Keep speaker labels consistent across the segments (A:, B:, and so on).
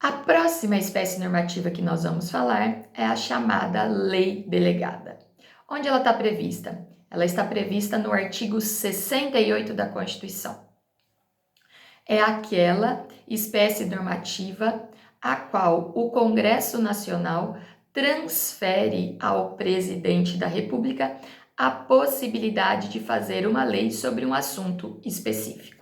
A: A próxima espécie normativa que nós vamos falar é a chamada lei delegada. Onde ela está prevista? Ela está prevista no artigo 68 da Constituição. É aquela espécie normativa a qual o Congresso Nacional transfere ao presidente da República a possibilidade de fazer uma lei sobre um assunto específico.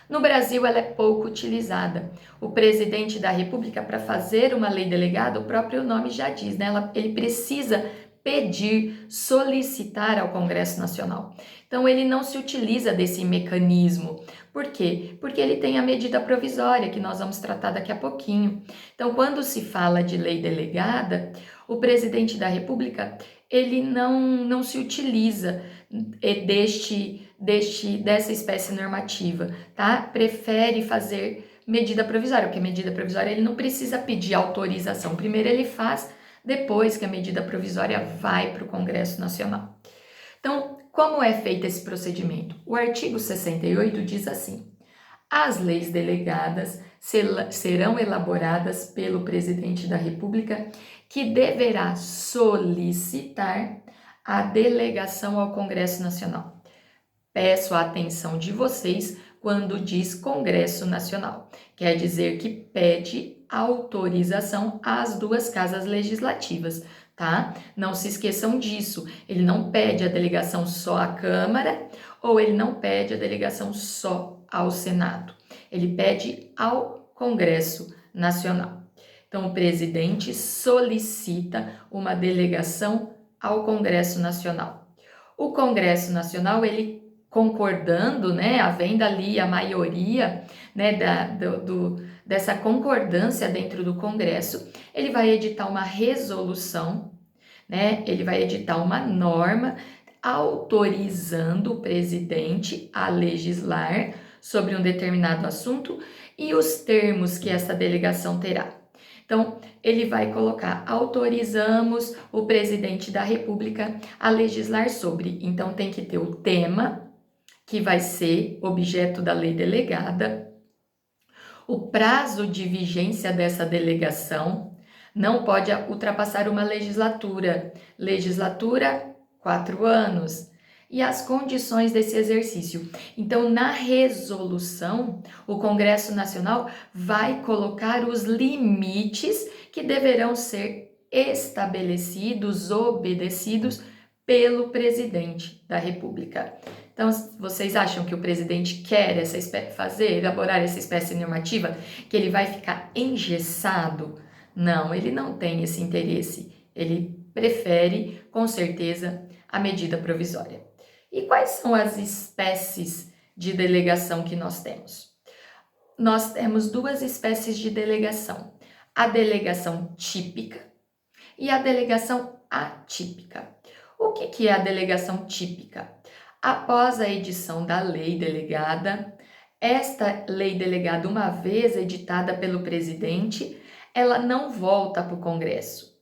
A: No Brasil, ela é pouco utilizada. O presidente da República, para fazer uma lei delegada, o próprio nome já diz, né? Ele precisa pedir, solicitar ao Congresso Nacional. Então, ele não se utiliza desse mecanismo. Por quê? Porque ele tem a medida provisória, que nós vamos tratar daqui a pouquinho. Então, quando se fala de lei delegada, o presidente da República, ele não se utiliza dessa espécie normativa, tá? Prefere fazer medida provisória, porque medida provisória ele não precisa pedir autorização. Primeiro ele faz, depois que a medida provisória vai para o Congresso Nacional. Então, como é feito esse procedimento? O artigo 68 diz assim: as leis delegadas serão elaboradas pelo presidente da República, que deverá solicitar a delegação ao Congresso Nacional. Peço a atenção de vocês quando diz Congresso Nacional. Quer dizer que pede autorização às duas casas legislativas, tá? Não se esqueçam disso. Ele não pede a delegação só à Câmara ou ele não pede a delegação só ao Senado. Ele pede ao Congresso Nacional. Então, o presidente solicita uma delegação ao Congresso Nacional. O Congresso Nacional, ele concordando, né, havendo ali a maioria, né, dessa concordância dentro do Congresso, ele vai editar uma resolução, né, ele vai editar uma norma autorizando o presidente a legislar sobre um determinado assunto e os termos que essa delegação terá. Então, ele vai colocar, autorizamos o presidente da República a legislar sobre. Então, tem que ter o tema, que vai ser objeto da lei delegada, o prazo de vigência dessa delegação não pode ultrapassar uma legislatura. Legislatura, 4 anos. E as condições desse exercício. Então, na resolução, o Congresso Nacional vai colocar os limites que deverão ser estabelecidos, obedecidos pelo presidente da República. Então, vocês acham que o presidente quer elaborar essa espécie normativa, que ele vai ficar engessado? Não, ele não tem esse interesse. Ele prefere, com certeza, a medida provisória. E quais são as espécies de delegação que nós temos? Nós temos 2 espécies de delegação: a delegação típica e a delegação atípica. O que é a delegação típica? Após a edição da lei delegada, esta lei delegada, uma vez editada pelo presidente, ela não volta para o Congresso.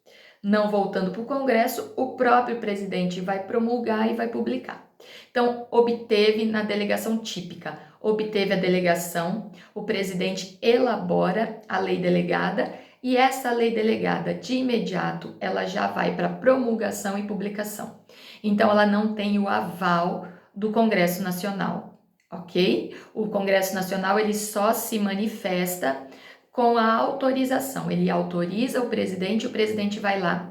A: Não voltando para o Congresso, o próprio presidente vai promulgar e vai publicar. Então, obteve na delegação típica, obteve a delegação, o presidente elabora a lei delegada e essa lei delegada, de imediato, ela já vai para promulgação e publicação. Então, ela não tem o aval do Congresso Nacional, ok? O Congresso Nacional, ele só se manifesta com a autorização. Ele autoriza o presidente vai lá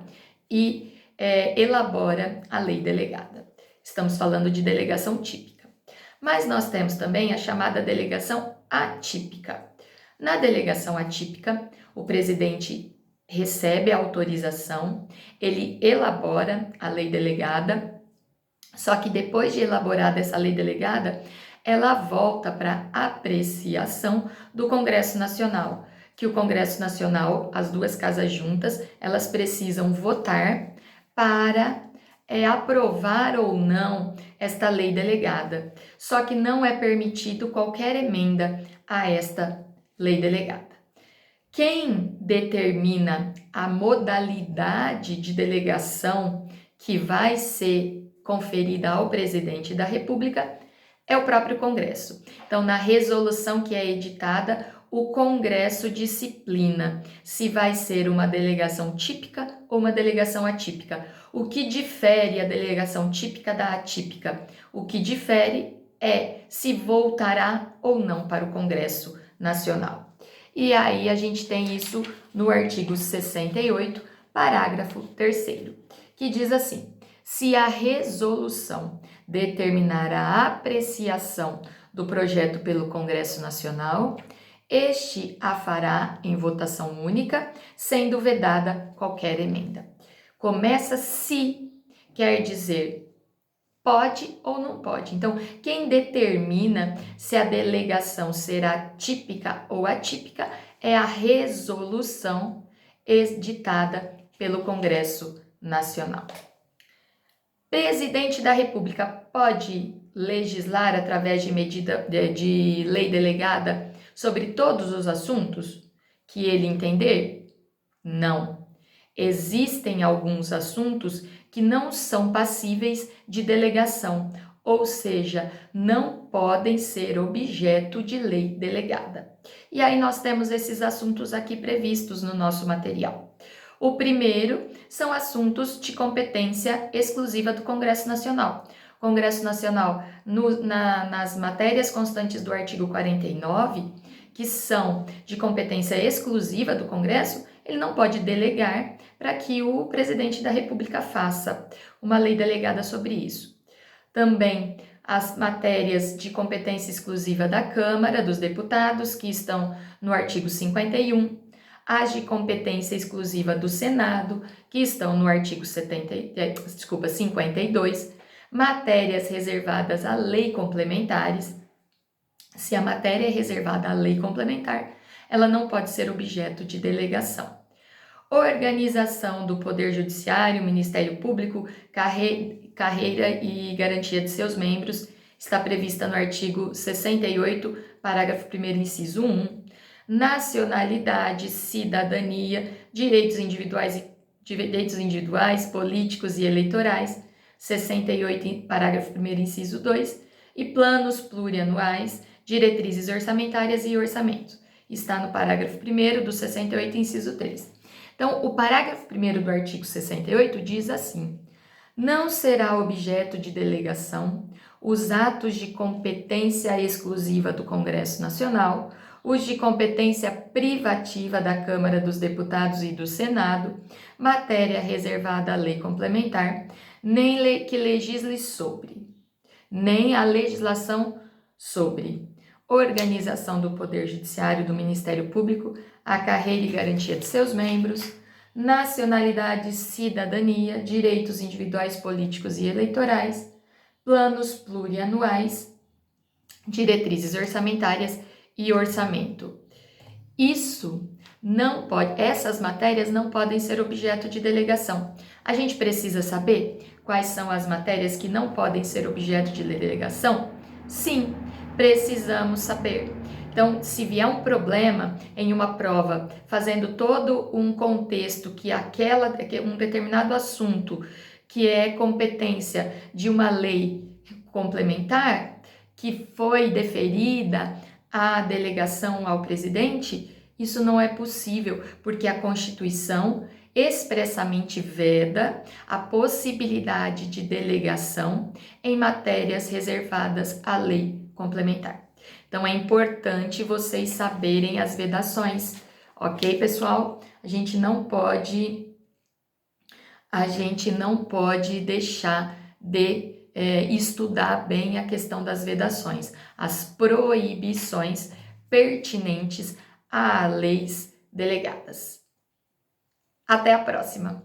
A: e elabora a lei delegada. Estamos falando de delegação típica. Mas nós temos também a chamada delegação atípica. Na delegação atípica, o presidente recebe a autorização, ele elabora a lei delegada, só que depois de elaborada essa lei delegada, ela volta para apreciação do Congresso Nacional, que o Congresso Nacional, as duas casas juntas, elas precisam votar para aprovar ou não esta lei delegada. Só que não é permitido qualquer emenda a esta lei delegada. Quem determina a modalidade de delegação que vai ser conferida ao presidente da República é o próprio Congresso. Então, na resolução que é editada, o Congresso disciplina se vai ser uma delegação típica ou uma delegação atípica. O que difere a delegação típica da atípica? O que difere é se voltará ou não para o Congresso Nacional. E aí a gente tem isso no artigo 68, parágrafo 3º, que diz assim: se a resolução determinar a apreciação do projeto pelo Congresso Nacional, este a fará em votação única, sendo vedada qualquer emenda. Começa se, quer dizer pode ou não pode. Então, quem determina se a delegação será típica ou atípica é a resolução editada pelo Congresso Nacional. Presidente da República pode legislar através de de lei delegada sobre todos os assuntos que ele entender? Não. Existem alguns assuntos que não são passíveis de delegação, ou seja, não podem ser objeto de lei delegada. E aí nós temos esses assuntos aqui previstos no nosso material. O primeiro são assuntos de competência exclusiva do Congresso Nacional. O Congresso Nacional, nas matérias constantes do artigo 49, que são de competência exclusiva do Congresso, ele não pode delegar para que o presidente da República faça uma lei delegada sobre isso. Também as matérias de competência exclusiva da Câmara dos Deputados, que estão no artigo 51, as de competência exclusiva do Senado, que estão no artigo 52, matérias reservadas a lei complementares. Se a matéria é reservada à lei complementar, ela não pode ser objeto de delegação. Organização do Poder Judiciário, Ministério Público, carreira e garantia de seus membros, está prevista no artigo 68, parágrafo 1º, inciso 1. Nacionalidade, cidadania, direitos individuais, políticos e eleitorais, 68, parágrafo 1º, inciso 2. E planos plurianuais, diretrizes orçamentárias e orçamento. Está no parágrafo 1º do 68, inciso 3. Então, o parágrafo 1º do artigo 68 diz assim: não será objeto de delegação os atos de competência exclusiva do Congresso Nacional, os de competência privativa da Câmara dos Deputados e do Senado, matéria reservada à lei complementar, nem lei que legisle sobre, nem a legislação sobre organização do Poder Judiciário, do Ministério Público, a carreira e garantia de seus membros, nacionalidade, cidadania, direitos individuais, políticos e eleitorais, planos plurianuais, diretrizes orçamentárias e orçamento. Essas matérias não podem ser objeto de delegação. A gente precisa saber quais são as matérias que não podem ser objeto de delegação? Sim, precisamos saber. Então, se vier um problema em uma prova, fazendo todo um contexto que um determinado assunto que é competência de uma lei complementar, que foi deferida à delegação ao presidente, isso não é possível, porque a Constituição expressamente veda a possibilidade de delegação em matérias reservadas à lei complementar. Então, é importante vocês saberem as vedações, ok, pessoal? A gente não pode deixar de estudar bem a questão das vedações, as proibições pertinentes a leis delegadas. Até a próxima!